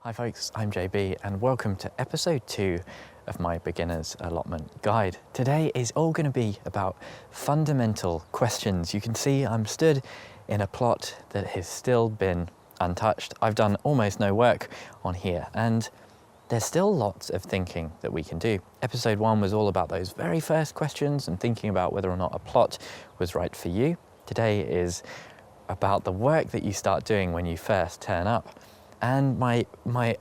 Hi folks, I'm JB and welcome to episode 2 of my beginner's allotment guide. Today is all going to be about fundamental questions. You can see I'm stood in a plot that has still been untouched. I've done almost no work on here and there's still lots of thinking that we can do. Episode 1 was all about those very first questions and thinking about whether or not a plot was right for you. Today is about the work that you start doing when you first turn up. And my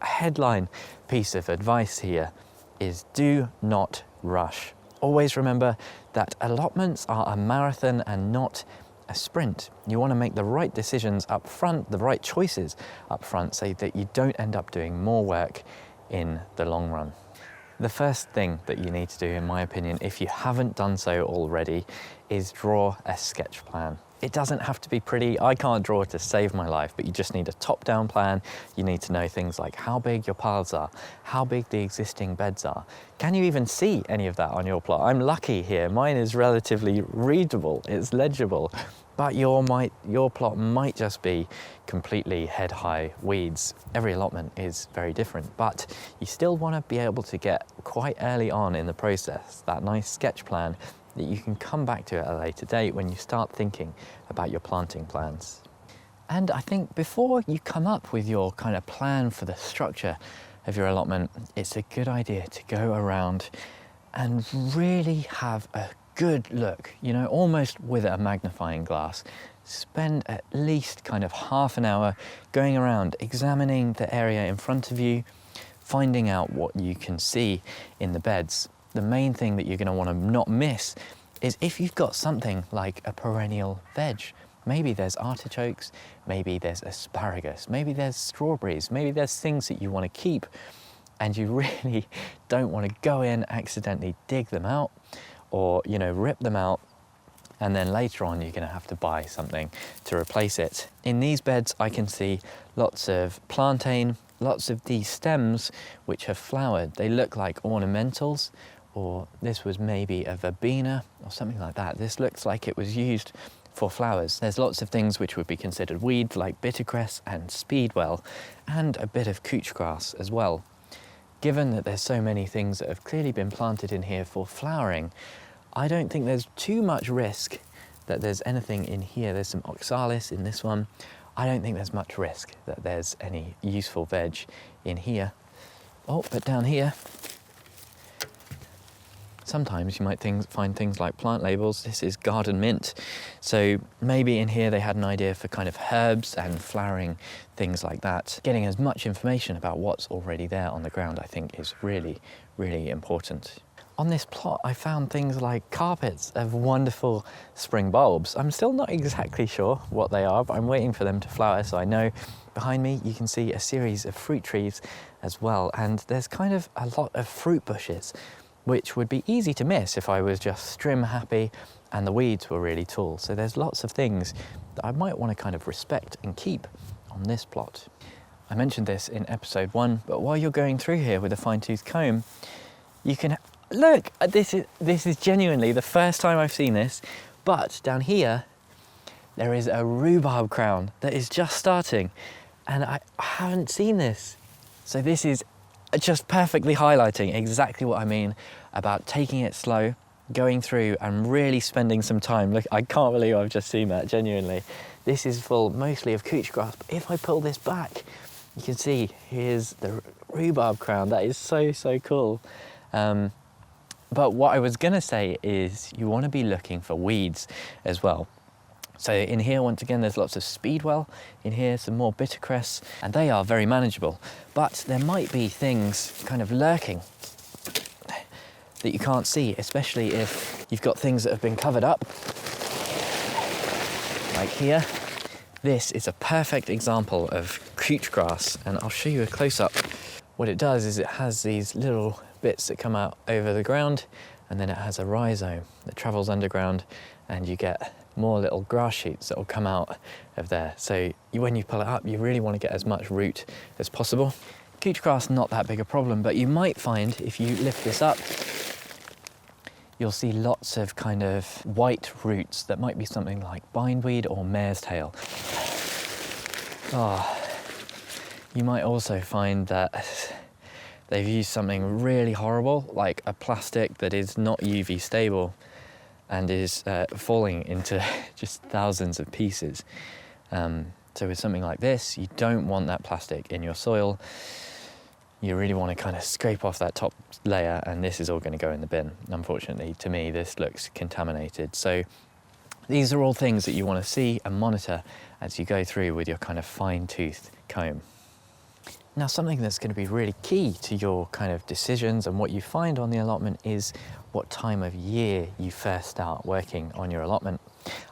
headline piece of advice here is do not rush. Always remember that allotments are a marathon and not a sprint. You want to make the right decisions up front, the right choices up front, so that you don't end up doing more work in the long run. The first thing that you need to do, in my opinion, if you haven't done so already, is draw a sketch plan. It doesn't have to be pretty. I can't draw to save my life, but you just need a top-down plan. You need to know things like how big your paths are, how big the existing beds are. Can you even see any of that on your plot? I'm lucky here. Mine is relatively readable, it's legible, but your plot might just be completely head-high weeds. Every allotment is very different, but you still want to be able to get quite early on in the process that nice sketch plan that you can come back to at a later date when you start thinking about your planting plans. And I think before you come up with your kind of plan for the structure of your allotment, it's a good idea to go around and really have a good look, you know, almost with a magnifying glass. Spend at least kind of half an hour going around, examining the area in front of you, finding out what you can see in the beds. The main thing that you're going to want to not miss is if you've got something like a perennial veg. Maybe there's artichokes, maybe there's asparagus, maybe there's strawberries, maybe there's things that you want to keep and you really don't want to go in, accidentally dig them out or, you know, rip them out, and then later on you're going to have to buy something to replace it. In these beds I can see lots of plantain, lots of these stems which have flowered. They look like ornamentals, or this was maybe a verbena or something like that. This looks like it was used for flowers. There's lots of things which would be considered weeds like bittercress and speedwell, and a bit of couch grass as well. Given that there's so many things that have clearly been planted in here for flowering, I don't think there's too much risk that there's anything in here. There's some oxalis in this one. I don't think there's much risk that there's any useful veg in here. Oh, but down here, sometimes you might find things like plant labels. This is garden mint. So maybe in here they had an idea for kind of herbs and flowering things like that. Getting as much information about what's already there on the ground, I think, is really, really important. On this plot, I found things like carpets of wonderful spring bulbs. I'm still not exactly sure what they are, but I'm waiting for them to flower, so I know. Behind me, you can see a series of fruit trees as well, and there's kind of a lot of fruit bushes, which would be easy to miss if I was just strim happy and the weeds were really tall. So there's lots of things that I might want to kind of respect and keep on this plot. I mentioned this in episode 1, but while you're going through here with a fine-tooth comb, you can look. This is genuinely the first time I've seen this, but down here there is a rhubarb crown that is just starting, and I haven't seen this. So this is just perfectly highlighting exactly what I mean about taking it slow, going through and really spending some time. Look, I can't believe I've just seen that, genuinely. This is full mostly of couch grass, but if I pull this back, you can see here's the rhubarb crown. That is so, so cool. But what I was gonna say is you wanna be looking for weeds as well. So in here, once again, there's lots of speedwell. In here, some more bittercress, and they are very manageable. But there might be things kind of lurking that you can't see, especially if you've got things that have been covered up. Like here. This is a perfect example of couch grass, and I'll show you a close-up. What it does is it has these little bits that come out over the ground, and then it has a rhizome that travels underground, and you get more little grass shoots that will come out of there. So when you pull it up, you really want to get as much root as possible. Couch grass, not that big a problem, but you might find if you lift this up, you'll see lots of kind of white roots that might be something like bindweed or mare's tail. Oh, You might also find that they've used something really horrible, like a plastic that is not UV stable and is falling into just thousands of pieces. So with something like this, you don't want that plastic in your soil. You really want to kind of scrape off that top layer, and this is all going to go in the bin. Unfortunately, to me, this looks contaminated. So these are all things that you want to see and monitor as you go through with your kind of fine-toothed comb. Now, something that's going to be really key to your kind of decisions and what you find on the allotment is what time of year you first start working on your allotment.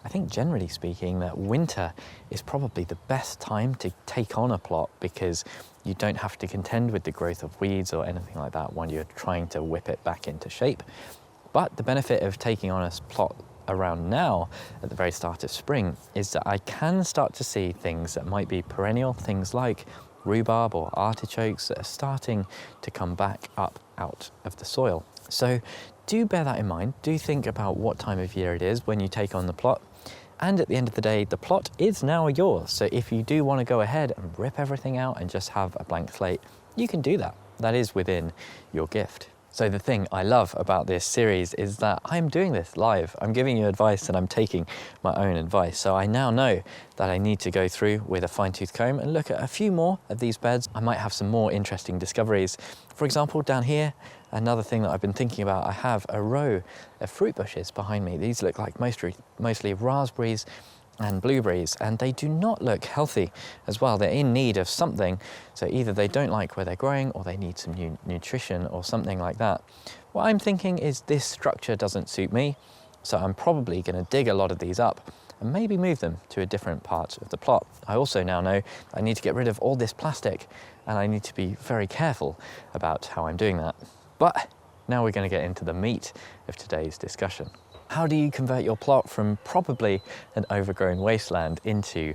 I think generally speaking that winter is probably the best time to take on a plot, because you don't have to contend with the growth of weeds or anything like that when you're trying to whip it back into shape. But the benefit of taking on a plot around now at the very start of spring is that I can start to see things that might be perennial, things like rhubarb or artichokes that are starting to come back up out of the soil. So do bear that in mind. Do think about what time of year it is when you take on the plot. And at the end of the day, the plot is now yours. So if you do want to go ahead and rip everything out and just have a blank slate, you can do that. That is within your gift. So the thing I love about this series is that I'm doing this live. I'm giving you advice and I'm taking my own advice. So I now know that I need to go through with a fine-tooth comb and look at a few more of these beds. I might have some more interesting discoveries. For example, down here, another thing that I've been thinking about, I have a row of fruit bushes behind me. These look like mostly raspberries and blueberries, and they do not look healthy as well. They're in need of something, so either they don't like where they're growing or they need some new nutrition or something like that. What I'm thinking is this structure doesn't suit me, so I'm probably going to dig a lot of these up and maybe move them to a different part of the plot. I also now know I need to get rid of all this plastic, and I need to be very careful about how I'm doing that. But now we're going to get into the meat of today's discussion. How do you convert your plot from probably an overgrown wasteland into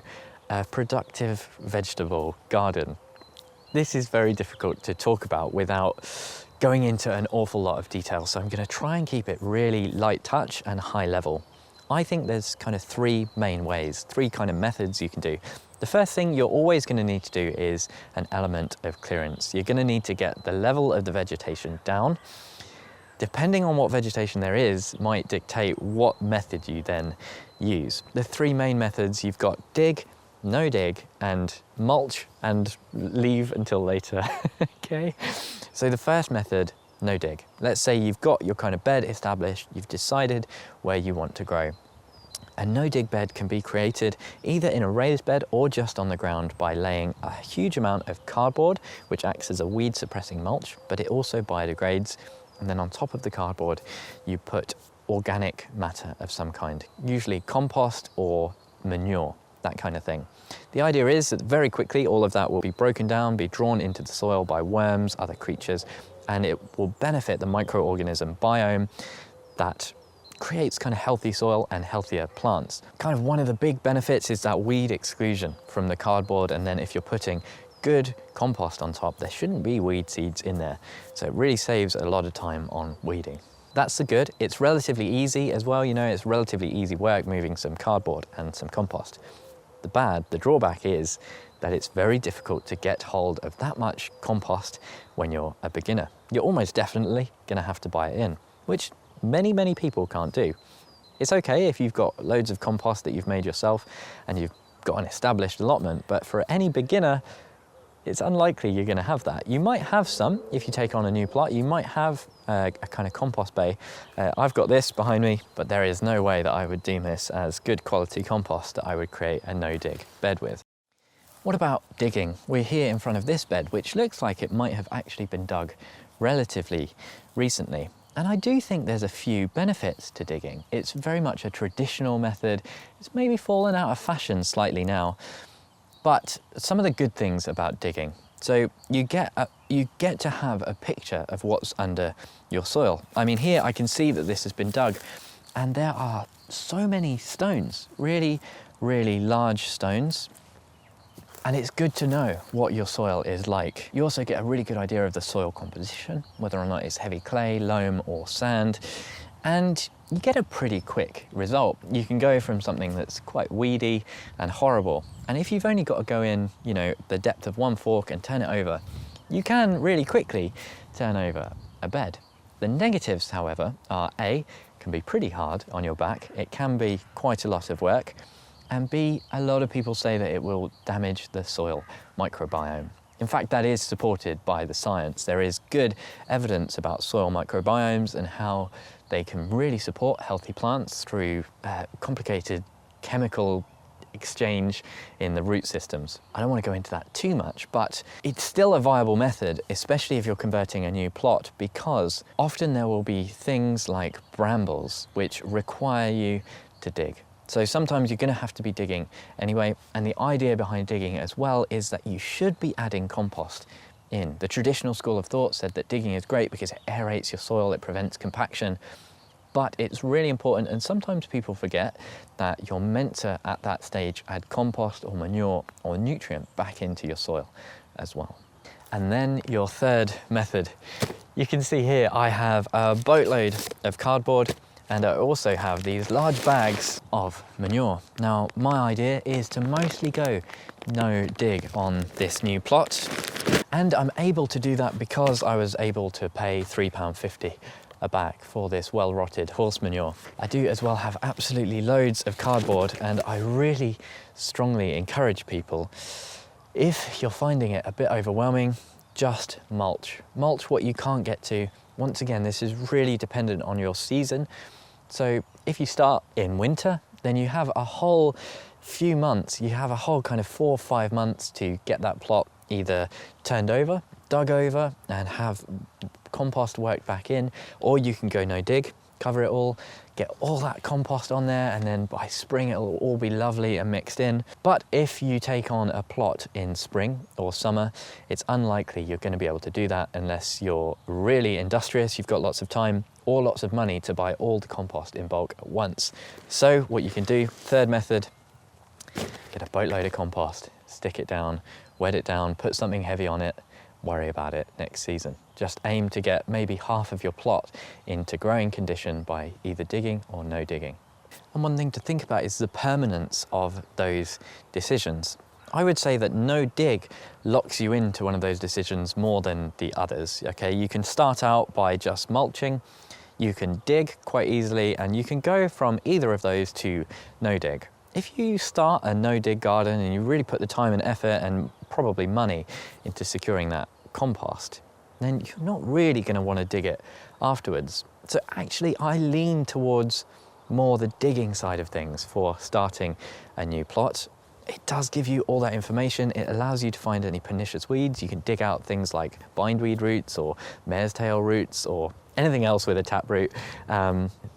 a productive vegetable garden? This is very difficult to talk about without going into an awful lot of detail, so I'm going to try and keep it really light touch and high level. I think there's kind of three main ways, three kind of methods you can do. The first thing you're always going to need to do is an element of clearance. You're going to need to get the level of the vegetation down. Depending on what vegetation there is, might dictate what method you then use. The three main methods, you've got dig, no dig, and mulch, and leave until later, okay? So the first method, no dig. Let's say you've got your kind of bed established, you've decided where you want to grow. A no dig bed can be created either in a raised bed or just on the ground by laying a huge amount of cardboard, which acts as a weed suppressing mulch, but it also biodegrades. And then on top of the cardboard, you put organic matter of some kind, usually compost or manure, that kind of thing. The idea is that very quickly all of that will be broken down, be drawn into the soil by worms, other creatures, and it will benefit the microorganism biome that creates kind of healthy soil and healthier plants. Kind of one of the big benefits is that weed exclusion from the cardboard, and then if you're putting good compost on top, there shouldn't be weed seeds in there. So it really saves a lot of time on weeding. That's the good. It's relatively easy as well, you know, it's relatively easy work moving some cardboard and some compost. The bad, the drawback is that it's very difficult to get hold of that much compost when you're a beginner. You're almost definitely going to have to buy it in, which many people can't do. It's okay if you've got loads of compost that you've made yourself and you've got an established allotment, but for any beginner, it's unlikely you're going to have that. You might have some if you take on a new plot. You might have a kind of compost bay. I've got this behind me, but there is no way that I would deem this as good quality compost that I would create a no-dig bed with. What about digging? We're here in front of this bed, which looks like it might have actually been dug relatively recently. And I do think there's a few benefits to digging. It's very much a traditional method. It's maybe fallen out of fashion slightly now. But some of the good things about digging. So you get to have a picture of what's under your soil. I mean, here I can see that this has been dug, and there are so many stones, really large stones. And it's good to know what your soil is like. You also get a really good idea of the soil composition, whether or not it's heavy clay, loam or sand. and you get a pretty quick result. You can go from something that's quite weedy and horrible, and if you've only got to go in, you know, the depth of one fork and turn it over, you can really quickly turn over a bed. The negatives, however, are A, can be pretty hard on your back, it can be quite a lot of work, and B, a lot of people say that it will damage the soil microbiome. In fact, that is supported by the science. There is good evidence about soil microbiomes and how they can really support healthy plants through complicated chemical exchange in the root systems. I don't want to go into that too much, but it's still a viable method, especially if you're converting a new plot, because often there will be things like brambles which require you to dig. So sometimes you're going to have to be digging anyway, and the idea behind digging as well is that you should be adding compost in. The traditional school of thought said that digging is great because it aerates your soil, it prevents compaction, but it's really important, and sometimes people forget that you're meant to, at that stage, add compost or manure or nutrient back into your soil as well. And then your third method. You can see here I have a boatload of cardboard, and I also have these large bags of manure. Now, my idea is to mostly go no dig on this new plot, and I'm able to do that because I was able to pay £3.50 a bag for this well-rotted horse manure. I do as well have absolutely loads of cardboard, and I really strongly encourage people, if you're finding it a bit overwhelming, just mulch. Mulch what you can't get to. Once again, this is really dependent on your season. So if you start in winter, then you have a whole few months, you have a whole kind of 4 or 5 months to get that plot either turned over, dug over, and have compost worked back in, or you can go no dig, cover it all, get all that compost on there, and then by spring it'll all be lovely and mixed in. But if you take on a plot in spring or summer, it's unlikely you're going to be able to do that unless you're really industrious, you've got lots of time or lots of money to buy all the compost in bulk at once. So what you can do, third method, get a boatload of compost, stick it down, wet it down, put something heavy on it, worry about it next season. Just aim to get maybe half of your plot into growing condition by either digging or no digging. And one thing to think about is the permanence of those decisions. I would say that no dig locks you into one of those decisions more than the others. Okay, you can start out by just mulching, you can dig quite easily, and you can go from either of those to no dig. If you start a no dig garden and you really put the time and effort and probably money into securing that compost, then you're not really going to want to dig it afterwards. So actually I lean towards more the digging side of things for starting a new plot. It does give you all that information. It allows you to find any pernicious weeds. You can dig out things like bindweed roots or mare's tail roots or anything else with a taproot,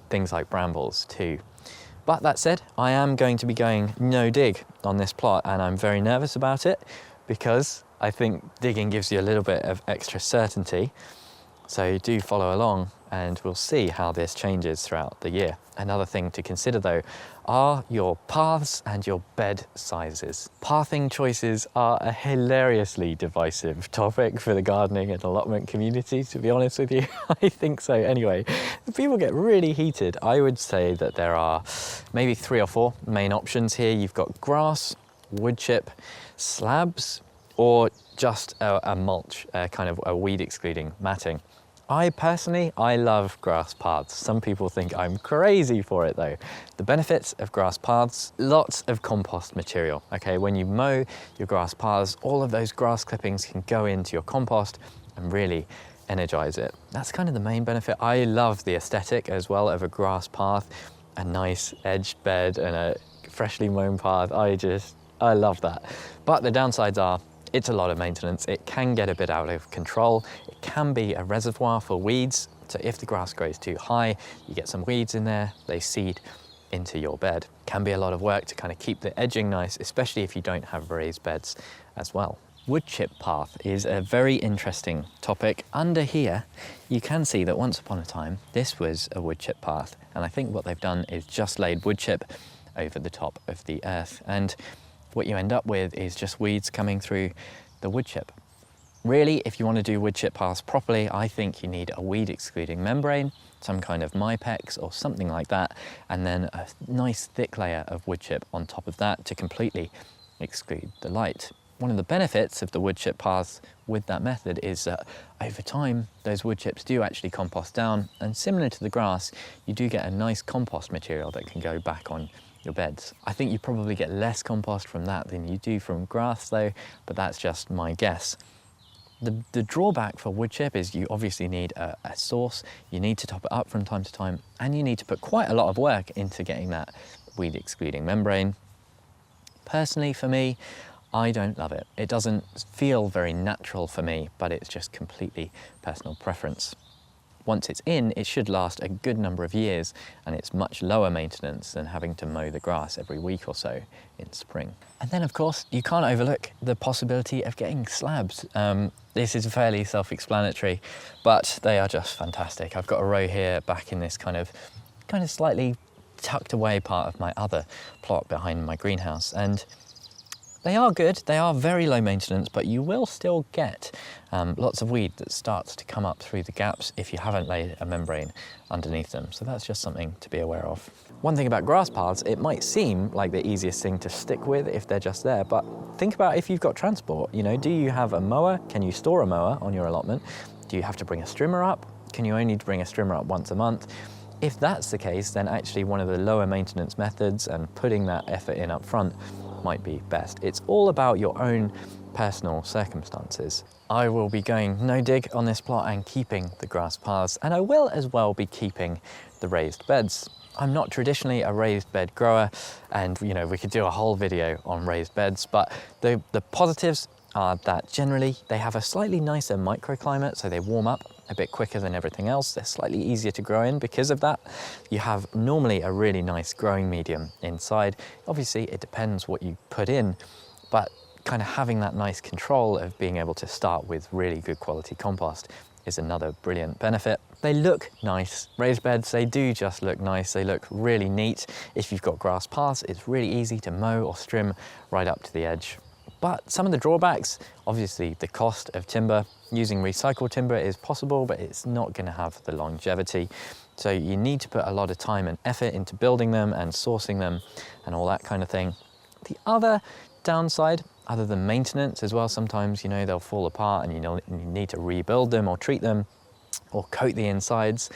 things like brambles too. But that said, I am going to be going no dig on this plot, and I'm very nervous about it because I think digging gives you a little bit of extra certainty. So do follow along and we'll see how this changes throughout the year. Another thing to consider though are your paths and your bed sizes. Pathing choices are a hilariously divisive topic for the gardening and allotment community, to be honest with you. I think so anyway. People get really heated. I would say that there are maybe 3 or 4 main options here. You've got grass, wood chip, slabs, or just a mulch, kind of a weed excluding matting. I personally love grass paths. Some people think I'm crazy for it though. The benefits of grass paths, lots of compost material. Okay, when you mow your grass paths, all of those grass clippings can go into your compost and really energize it. That's kind of the main benefit. I love the aesthetic as well of a grass path, a nice edged bed and a freshly mown path. I love that. But the downsides are, it's a lot of maintenance. It can get a bit out of control. It can be a reservoir for weeds. So if the grass grows too high, you get some weeds in there, they seed into your bed. It can be a lot of work to kind of keep the edging nice, especially if you don't have raised beds as well. Wood chip path is a very interesting topic. Under here, you can see that once upon a time, this was a wood chip path. And I think what they've done is just laid wood chip over the top of the earth. And what you end up with is just weeds coming through the wood chip. Really, if you want to do wood chip paths properly, I think you need a weed excluding membrane some kind of Mypex or something like that, and then a nice thick layer of wood chip on top of that to completely exclude the light. One of the benefits of the wood chip paths with that method is that over time those wood chips do actually compost down, and similar to the grass, you do get a nice compost material that can go back on your beds. I think you probably get less compost from that than you do from grass though, but that's just my guess. The drawback for wood chip is you obviously need a source, you need to top it up from time to time, and you need to put quite a lot of work into getting that weed excluding membrane. Personally for me, I don't love it. It doesn't feel very natural for me, but it's just completely personal preference. Once it's in, it should last a good number of years, and it's much lower maintenance than having to mow the grass every week or so in spring. And then of course, you can't overlook the possibility of getting slabs. This is fairly self-explanatory, but they are just fantastic. I've got a row here back in this kind of slightly tucked away part of my other plot behind my greenhouse, and they are good, they are very low maintenance, but you will still get lots of weed that starts to come up through the gaps if you haven't laid a membrane underneath them. So that's just something to be aware of. One thing about grass paths, it might seem like the easiest thing to stick with if they're just there, but think about if you've got transport. You know, do you have a mower? Can you store a mower on your allotment? Do you have to bring a strimmer up? Can you only bring a strimmer up once a month? If that's the case, then actually one of the lower maintenance methods and putting that effort in up front might be best. It's all about your own personal circumstances. I will be going no dig on this plot and keeping the grass paths, and I will as well be keeping the raised beds. I'm not traditionally a raised bed grower, and you know, we could do a whole video on raised beds, but the positives are that generally they have a slightly nicer microclimate, so they warm up a bit quicker than everything else. They're slightly easier to grow in because of that. You have normally a really nice growing medium inside. Obviously it depends what you put in, but kind of having that nice control of being able to start with really good quality compost is another brilliant benefit. They look nice. Raised beds, they do just look nice. They look really neat. If you've got grass paths, it's really easy to mow or trim right up to the edge. But some of the drawbacks, obviously the cost of timber. Using recycled timber is possible, but it's not going to have the longevity. So you need to put a lot of time and effort into building them and sourcing them and all that kind of thing. The other downside, other than maintenance as well, sometimes, you know, they'll fall apart and you need to rebuild them or treat them or coat the insides.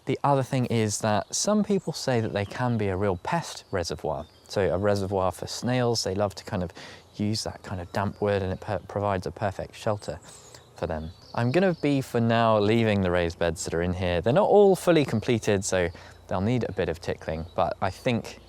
The other thing is that some people say that they can be a real pest reservoir. So a reservoir for snails, they love to kind of use that kind of damp wood, and it provides a perfect shelter for them. I'm gonna be, for now, leaving the raised beds that are in here. They're not all fully completed, so they'll need a bit of tickling, but I think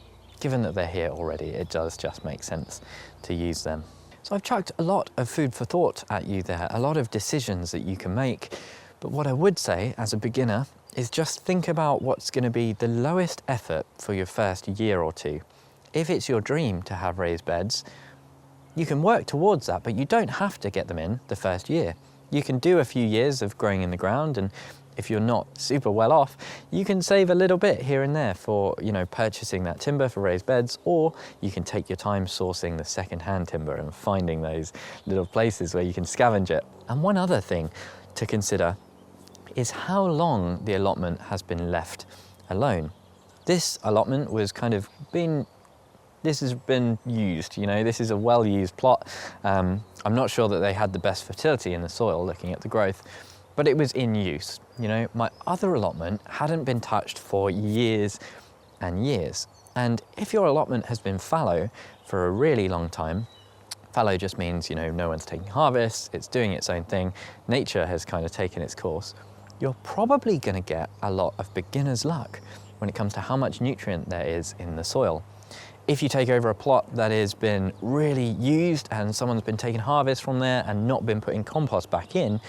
given that they're here already, it does just make sense to use them. So I've chucked a lot of food for thought at you there, a lot of decisions that you can make, but what I would say as a beginner is just think about what's gonna be the lowest effort for your first year or two. If it's your dream to have raised beds, you can work towards that, but you don't have to get them in the first year. You can do a few years of growing in the ground, and if you're not super well off, you can save a little bit here and there for, you know, purchasing that timber for raised beds, or you can take your time sourcing the second-hand timber and finding those little places where you can scavenge it. And one other thing to consider is how long the allotment has been left alone. This allotment was this has been used, you know, this is a well-used plot. I'm not sure that they had the best fertility in the soil looking at the growth, but it was in use. You know, my other allotment hadn't been touched for years and years. And if your allotment has been fallow for a really long time, fallow just means, you know, no one's taking harvest, it's doing its own thing, nature has kind of taken its course, you're probably gonna get a lot of beginner's luck when it comes to how much nutrient there is in the soil. If you take over a plot that has been really used and someone's been taking harvest from there and not been putting compost back in,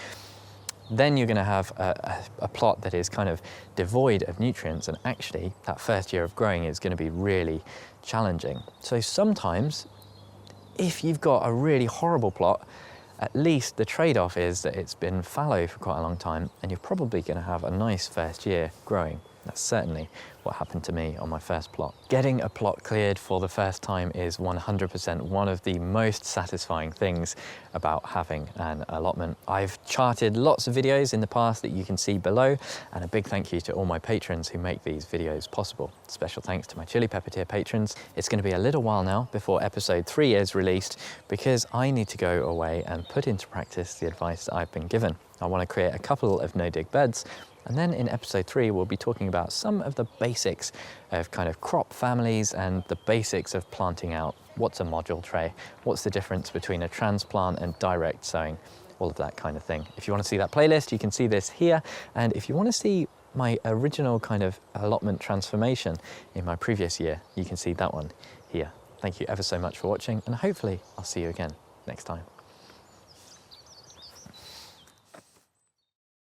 then you're going to have a plot that is kind of devoid of nutrients, and actually that first year of growing is going to be really challenging. So sometimes, if you've got a really horrible plot, at least the trade-off is that it's been fallow for quite a long time and you're probably going to have a nice first year growing. That's certainly what happened to me on my first plot. Getting a plot cleared for the first time is 100% one of the most satisfying things about having an allotment. I've charted lots of videos in the past that you can see below, and a big thank you to all my patrons who make these videos possible. Special thanks to my chili pepper tier patrons. It's going to be a little while now before episode 3 is released because I need to go away and put into practice the advice that I've been given. I want to create a couple of no-dig beds, and then in episode 3 we'll be talking about some of the basics of kind of crop families and the basics of planting out. What's a module tray? What's the difference between a transplant and direct sowing? All of that kind of thing. If you want to see that playlist, you can see this here, and if you want to see my original kind of allotment transformation in my previous year, you can see that one here. Thank you ever so much for watching, and hopefully I'll see you again next time.